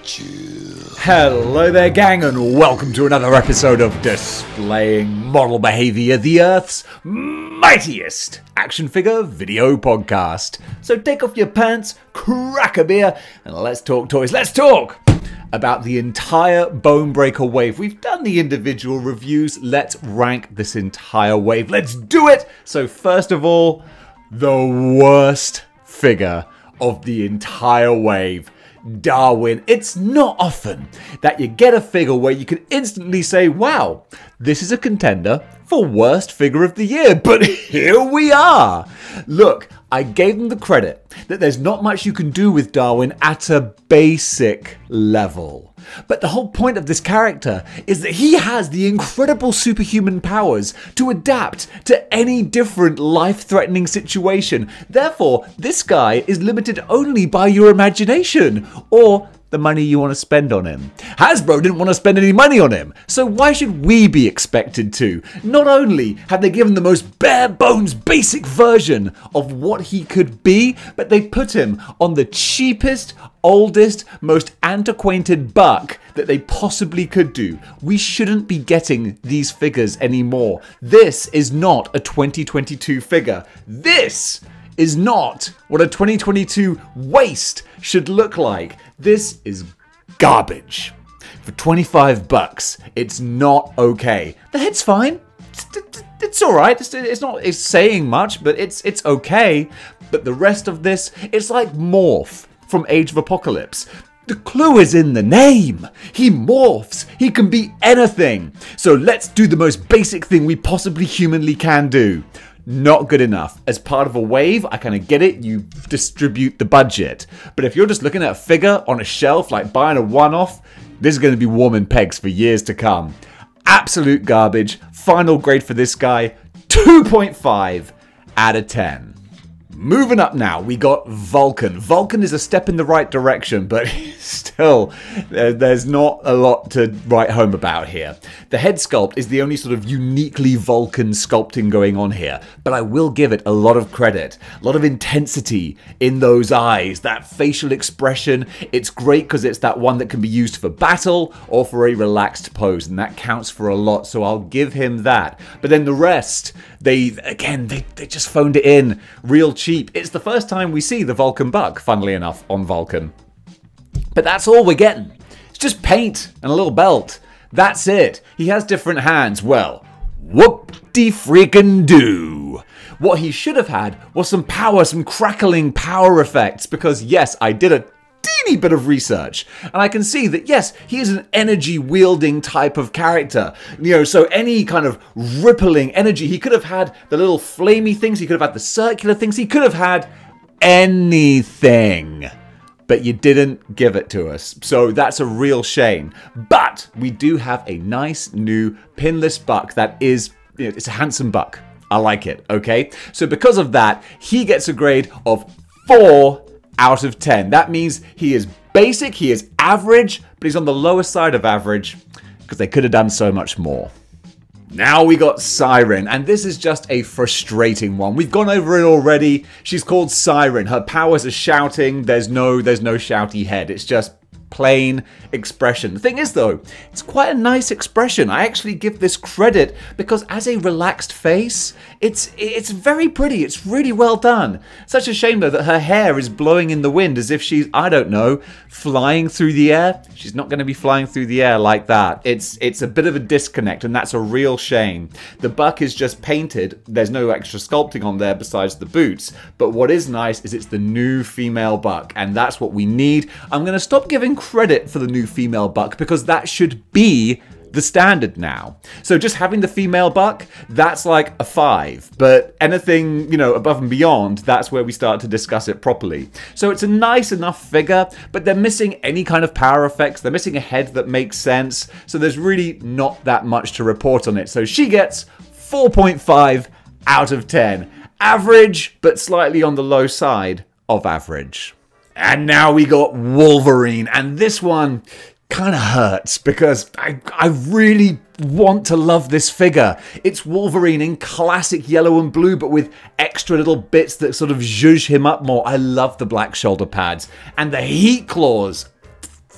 Hello there, gang, and welcome to another episode of Displaying Model Behaviour, the Earth's mightiest action figure video podcast. So take off your pants, crack a beer, and let's talk toys. Let's talk about the entire Bonebreaker wave. We've done the individual reviews. Let's rank this entire wave. Let's do it! So first of all, the worst figure of the entire wave. Darwin. It's not often that you get a figure where you can instantly say, wow, this is a contender for worst figure of the year. But here we are. Look, I gave them the credit that there's not much you can do with Darwin at a basic level. But the whole point of this character is that he has the incredible superhuman powers to adapt to any different life-threatening situation. Therefore, this guy is limited only by your imagination or the money you want to spend on him. Hasbro didn't want to spend any money on him, so why should we be expected to? Not only have they given the most bare bones basic version of what he could be, but they put him on the cheapest, oldest, most antiquated buck that they possibly could do. We shouldn't be getting these figures anymore. This is not a 2022 figure. This is not what a 2022 waist should look like. This is garbage. For 25 bucks, it's not okay. The head's fine. It's alright. It's saying much, but it's okay. But the rest of this, it's like Morph from Age of Apocalypse. The clue is in the name. He morphs. He can be anything. So let's do the most basic thing we possibly humanly can do. Not good enough. As part of a wave, I kind of get it, you distribute the budget. But if you're just looking at a figure on a shelf, like buying a one-off, this is going to be warming pegs for years to come. Absolute garbage. Final grade for this guy, 2.5 out of 10. Moving up now, we got Vulcan. Vulcan is a step in the right direction, but still, there's not a lot to write home about here. The head sculpt is the only sort of uniquely Vulcan sculpting going on here, but I will give it a lot of credit. A lot of intensity in those eyes, that facial expression. It's great because it's that one that can be used for battle or for a relaxed pose, and that counts for a lot, so I'll give him that. But then the rest, they just phoned it in real cheap. It's the first time we see the Vulcan buck, funnily enough, on Vulcan. But that's all we're getting. It's just paint and a little belt. That's it. He has different hands. Well, whoop-de-freaking-do. What he should have had was some power, some crackling power effects, because yes, I did a teeny bit of research, and I can see that yes, he is an energy wielding type of character, so any kind of rippling energy, he could have had the little flamey things, he could have had the circular things, he could have had anything, but you didn't give it to us, so that's a real shame. But we do have a nice new pinless buck that is, it's a handsome buck. I like it, okay? So because of that, he gets a grade of 4 out of 10. That means he is basic, he is average, but he's on the lower side of average because they could have done so much more. Now we got Siren, and this is just a frustrating one. We've gone over it already. She's called Siren. Her powers are shouting. There's no shouty head. It's just plain expression. The thing is though, it's quite a nice expression. I actually give this credit because as a relaxed face, it's very pretty. It's really well done. Such a shame though that her hair is blowing in the wind as if she's, I don't know, flying through the air. She's not going to be flying through the air like that. It's a bit of a disconnect, and that's a real shame. The buck is just painted. There's no extra sculpting on there besides the boots. But what is nice is it's the new female buck, and that's what we need. I'm going to stop giving credit for the new female buck because that should be the standard now. So just having the female buck, that's like a 5. But anything, above and beyond, that's where we start to discuss it properly. So it's a nice enough figure, but they're missing any kind of power effects. They're missing a head that makes sense. So there's really not that much to report on it. So she gets 4.5 out of 10. Average, but slightly on the low side of average. And now we got Wolverine, and this one kind of hurts because I really want to love this figure. It's Wolverine in classic yellow and blue, but with extra little bits that sort of zhuzh him up more. I love the black shoulder pads and the heat claws.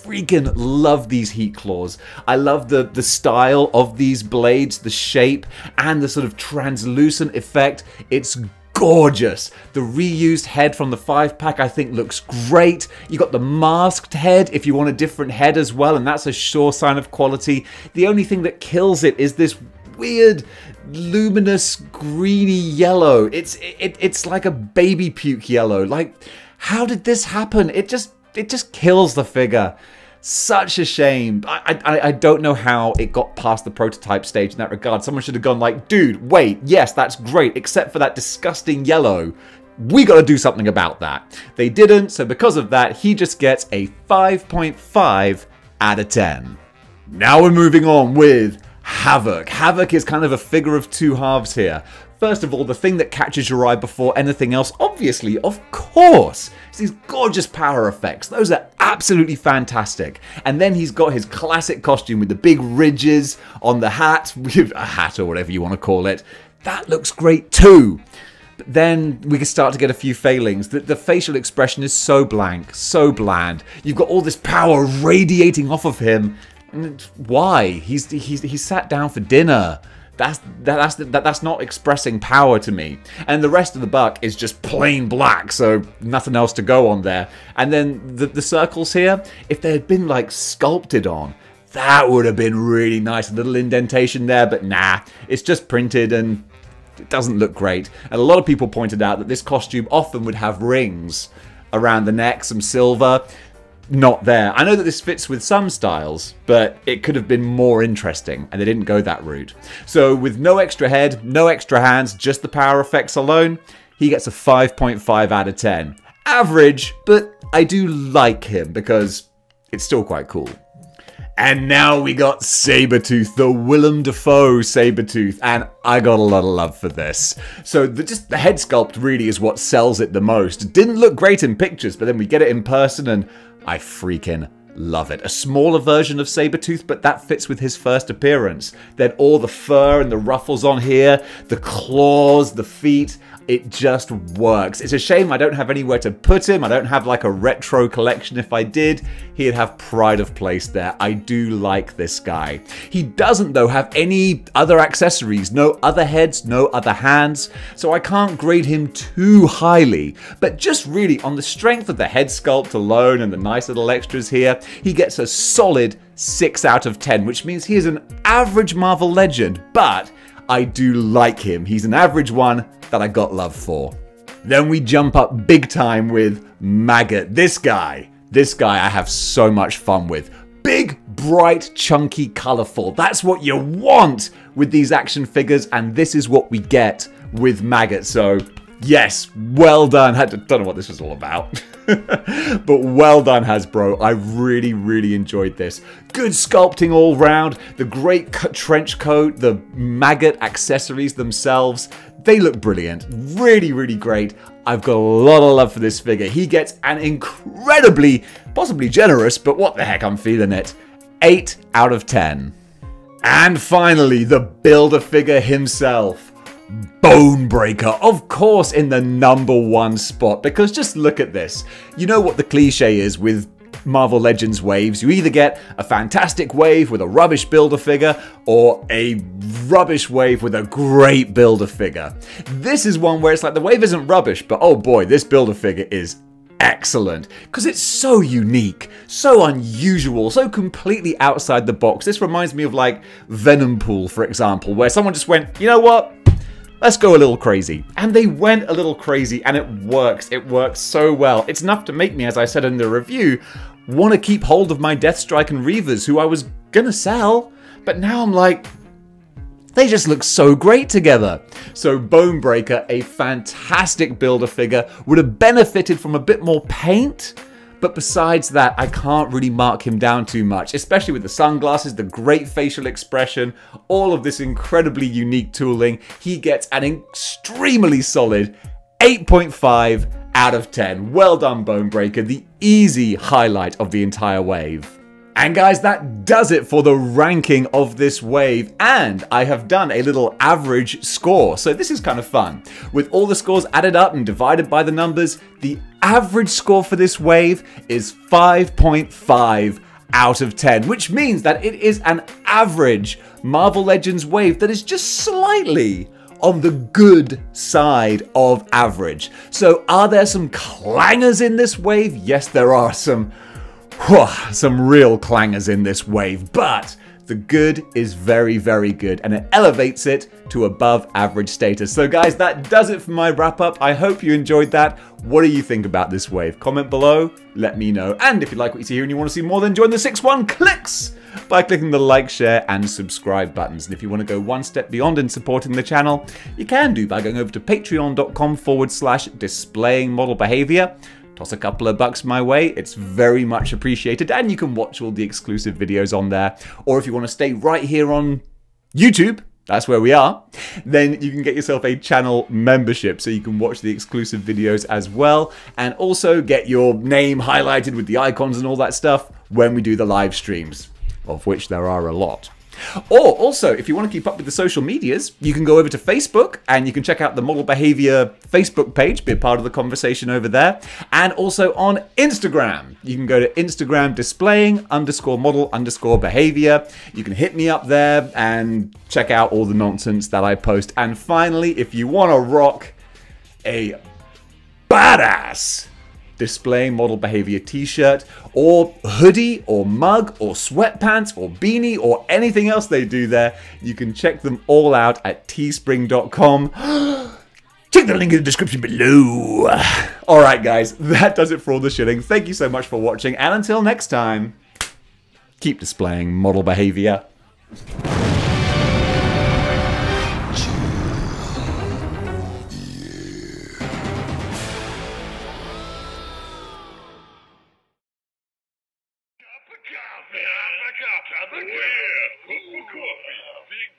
freaking love these heat claws. I love the style of these blades, the shape, and the sort of translucent effect. It's gorgeous. The reused head from the 5-pack I think looks great. You got the masked head if you want a different head as well, and that's a sure sign of quality. The only thing that kills it is this weird luminous greeny yellow. It's like a baby puke yellow. Like, how did this happen? It just kills the figure. Such a shame. I don't know how it got past the prototype stage in that regard. Someone should have gone like, dude, wait, yes, that's great, except for that disgusting yellow. We got to do something about that. They didn't, so because of that, he just gets a 5.5 out of 10. Now we're moving on with Havok. Havok is kind of a figure of two halves here. First of all, the thing that catches your eye before anything else, obviously, of course, is these gorgeous power effects. Those are absolutely fantastic. And then he's got his classic costume with the big ridges on the hat, a hat or whatever you want to call it. That looks great too. But then we can start to get a few failings. The facial expression is so blank, so bland. You've got all this power radiating off of him. Why? He's sat down for dinner. That's not expressing power to me. And the rest of the buck is just plain black, so nothing else to go on there. And then the circles here, if they had been like sculpted on, that would have been really nice. A little indentation there, but nah, it's just printed and it doesn't look great. And a lot of people pointed out that this costume often would have rings around the neck, some silver. Not there. I know that this fits with some styles, but it could have been more interesting, and they didn't go that route. So with no extra head, no extra hands, just the power effects alone, he gets a 5.5 out of 10. Average, but I do like him because it's still quite cool. And now we got Sabertooth, the Willem Dafoe Sabertooth, and I got a lot of love for this. So just the head sculpt really is what sells it the most. It didn't look great in pictures, but then we get it in person and I freaking love it. A smaller version of Sabertooth, but that fits with his first appearance. Then all the fur and the ruffles on here, the claws, the feet, it just works. It's a shame I don't have anywhere to put him. I don't have like a retro collection. If I did, he'd have pride of place there. I do like this guy. He doesn't though have any other accessories, no other heads, no other hands, so I can't grade him too highly. But just really on the strength of the head sculpt alone and the nice little extras here, he gets a solid 6 out of 10, which means he is an average Marvel legend, but I do like him. He's an average one that I got love for. Then we jump up big time with Maggot. This guy I have so much fun with. Big, bright, chunky, colorful. That's what you want with these action figures, and this is what we get with Maggot. So yes, well done. Don't know what this was all about. But well done, Hasbro. I really, really enjoyed this. Good sculpting all round. The great trench coat, the Maggot accessories themselves, they look brilliant. Really, really great. I've got a lot of love for this figure. He gets an incredibly, possibly generous, but what the heck, I'm feeling it, 8 out of 10. And finally, the Build-A-Figure himself, Bonebreaker, of course in the #1 spot, because just look at this. You know what the cliche is with Marvel Legends waves. You either get a fantastic wave with a rubbish Build-A-Figure or a rubbish wave with a great Build-A-Figure. This is one where it's like the wave isn't rubbish, but oh boy, this Build-A-Figure is excellent because it's so unique, so unusual, so completely outside the box. This reminds me of like Venompool, for example, where someone just went, you know what? Let's go a little crazy. And they went a little crazy and it works. It works so well. It's enough to make me, as I said in the review, want to keep hold of my Deathstrike and Reavers, who I was gonna sell. But now I'm like, they just look so great together. So Bonebreaker, a fantastic Build-A-Figure, would have benefited from a bit more paint. But besides that, I can't really mark him down too much, especially with the sunglasses, the great facial expression, all of this incredibly unique tooling. He gets an extremely solid 8.5 out of 10. Well done, Bonebreaker, the easy highlight of the entire wave. And guys, that does it for the ranking of this wave, and I have done a little average score, so this is kind of fun. With all the scores added up and divided by the numbers, the average score for this wave is 5.5 out of 10, which means that it is an average Marvel Legends wave that is just slightly on the good side of average. So are there some clangers in this wave? Yes, there are some real clangers in this wave, but the good is very, very good, and it elevates it to above average status. So guys, that does it for my wrap up. I hope you enjoyed that. What do you think about this wave? Comment below, let me know. And if you like what you see here and you want to see more, then join the 6-1 clicks by clicking the like, share, and subscribe buttons. And if you want to go one step beyond in supporting the channel, you can do by going over to patreon.com/displaying model behavior. Toss a couple of bucks my way, it's very much appreciated, and you can watch all the exclusive videos on there. Or if you want to stay right here on YouTube, that's where we are, then you can get yourself a channel membership so you can watch the exclusive videos as well, and also get your name highlighted with the icons and all that stuff when we do the live streams, of which there are a lot. Or also, if you want to keep up with the social medias, you can go over to Facebook and you can check out the Model Behavior Facebook page, be a part of the conversation over there. And also on Instagram, you can go to Instagram displaying_model_behavior. You can hit me up there and check out all the nonsense that I post. And finally, if you want to rock a badass Displaying Model Behavior t-shirt or hoodie or mug or sweatpants or beanie or anything else they do there, you can check them all out at teespring.com. Check the link in the description below. Alright guys, that does it for all the shilling. Thank you so much for watching, and until next time, keep displaying model behavior. Have a cup of coffee. Big